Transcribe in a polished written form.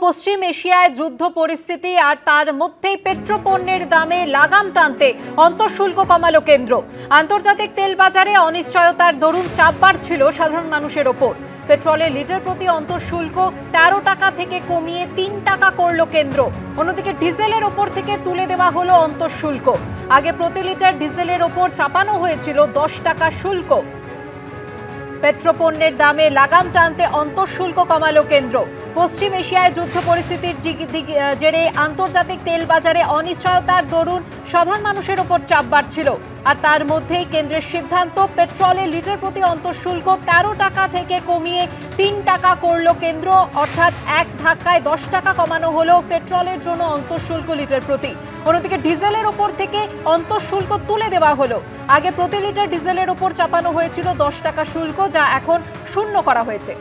পশ্চিম এশিয়ায় যুদ্ধ পরিস্থিতি আর তার মধ্যেই পেট্রোপণ্যের দামে লাগাম টানতে অন্তঃশুল্ক কমালো কেন্দ্র। আন্তর্জাতিক তেল বাজারে অনিশ্চয়তার দরুন চাপ বাড়ছিল সাধারণ মানুষের ওপর। পেট্রোলের লিটার প্রতি অন্তঃশুল্ক 13 টাকা থেকে কমিয়ে 3 টাকা করল কেন্দ্র। অন্যদিকে ডিজেলের ওপর থেকে তুলে দেওয়া হলো অন্তঃশুল্ক। আগে প্রতি লিটার ডিজেলের ওপর চাপানো হয়েছিল 10 টাকা শুল্ক। পেট্রোপণ্যের দামে লাগাম টানতে অন্তঃশুল্ক কমালো কেন্দ্র। পশ্চিম এশিয়ায় যুদ্ধ পরিস্থিতির জেরে আন্তর্জাতিক তেল বাজারে অনিশ্চয়তার দরুন সাধারণ মানুষের ওপর চাপ বাড়ছিল। আর তার মধ্যেই কেন্দ্রের সিদ্ধান্ত, পেট্রোলের লিটার প্রতি অন্তঃশুল্ক 13 টাকা থেকে কমিয়ে 3 টাকা করল কেন্দ্র। অর্থাৎ এক ধাক্কায় 10 টাকা কমানো হলো পেট্রোলের জন্য অন্তঃশুল্ক লিটার প্রতি। অন্যদিকে ডিজেলের ওপর থেকে অন্তঃশুল্ক তুলে দেওয়া হলো। আগে প্রতি লিটার ডিজেলের ওপর চাপানো হয়েছিল 10 টাকা শুল্ক, যা এখন শূন্য করা হয়েছে।